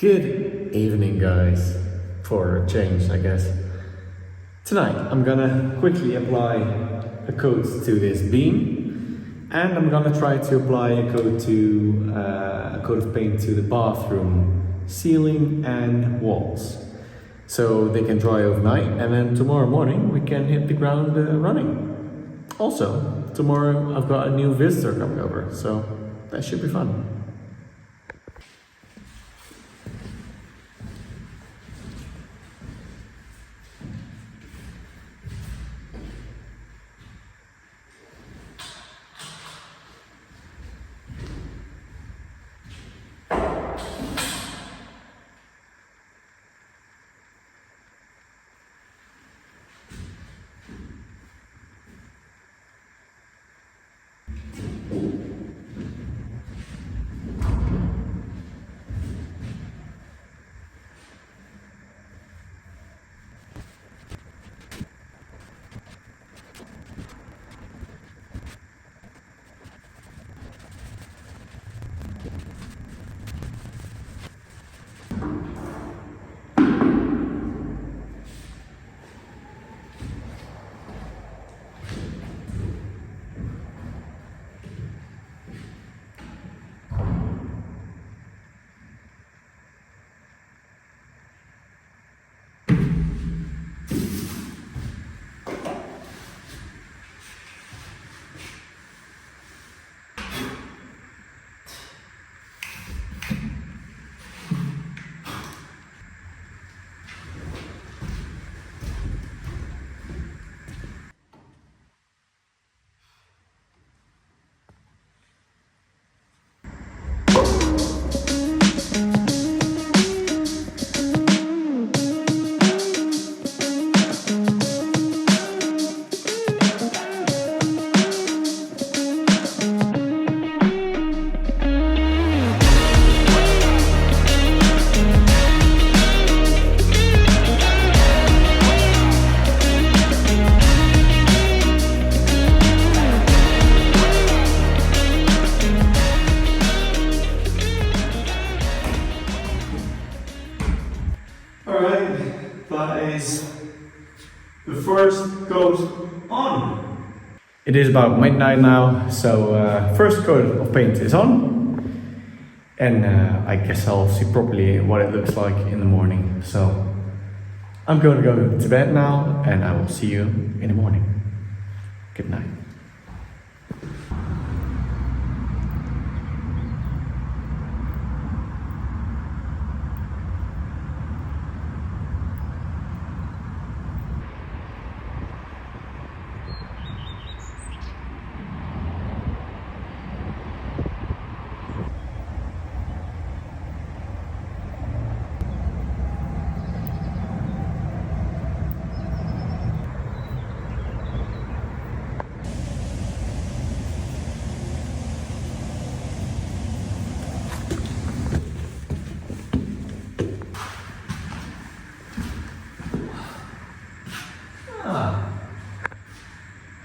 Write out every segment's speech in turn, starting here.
Good evening, guys, for a change, I guess. Tonight, I'm gonna quickly apply a coat to this beam, and I'm gonna try to apply a coat of paint to the bathroom ceiling and walls, so they can dry overnight, and then tomorrow morning we can hit the ground running. Also, tomorrow I've got a new visitor coming over, so that should be fun. Alright, that is the first coat on. It is about midnight now, so first coat of paint is on. And I guess I'll see properly what it looks like in the morning. So I'm going to go to bed now, and I will see you in the morning. Good night.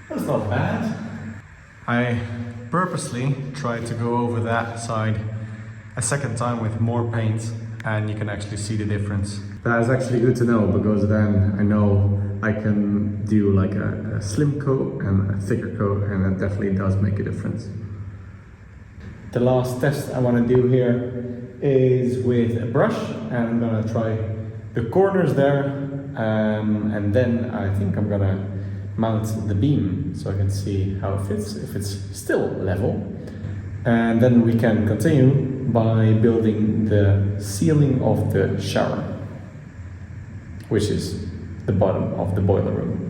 That's not bad. I purposely tried to go over that side a second time with more paint, and you can actually see the difference. That is actually good to know, because then I know I can do like a slim coat and a thicker coat, and that definitely does make a difference. The last test I want to do here is with a brush, and I'm gonna try the corners there, and then I think I'm gonna mount the beam so I can see how it fits, if it's still level. And then we can continue by building the ceiling of the shower, which is the bottom of the boiler room.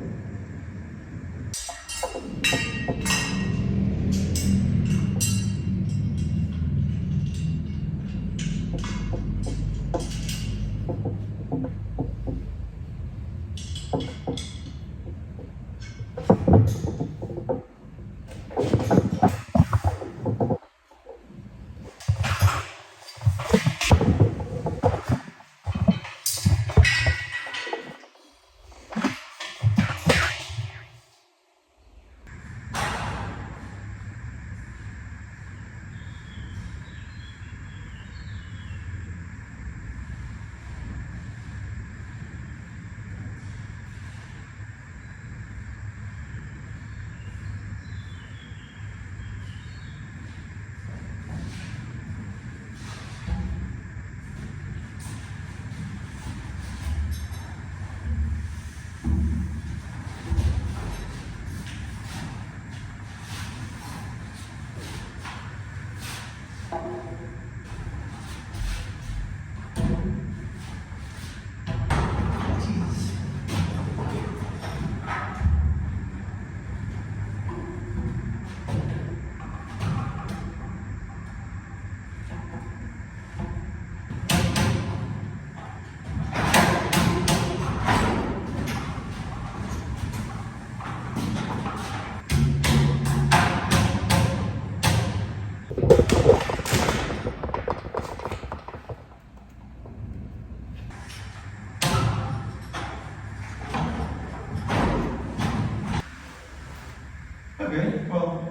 Okay, well,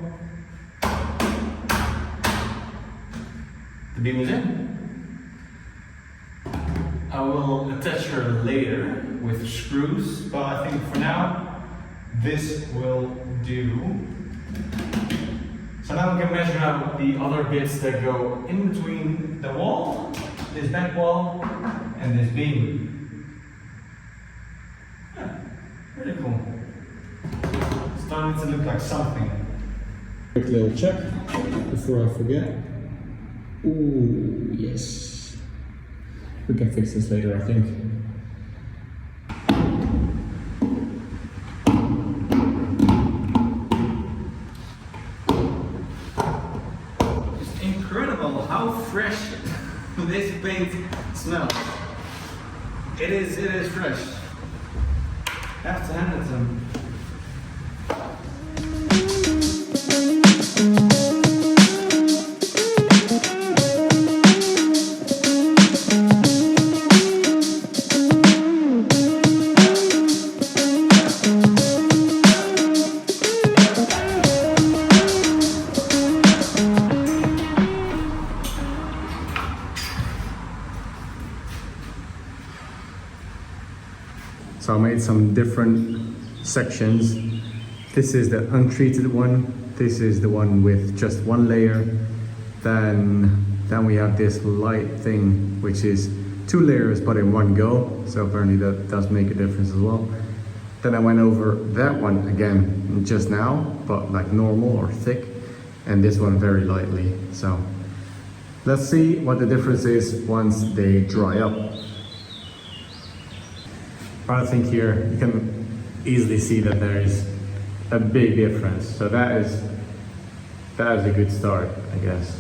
the beam is in. I will attach her later with screws, but I think for now, this will do. So now we can measure out the other bits that go in between the wall, this back wall, and this beam. Yeah, really cool. Starting to look like something. Quick little check before I forget. Ooh, yes. We can fix this later, I think. It's incredible how fresh this paint smells. It is fresh. Have to hand it to them. So I made some different sections. This is the untreated one. This is the one with just one layer. Then we have this light thing, which is 2 layers but in one go. So apparently that does make a difference as well. Then I went over that one again just now, but like normal or thick, and this one very lightly. So let's see what the difference is once they dry up. But I think here you can easily see that there is a big difference. So that is a good start, I guess.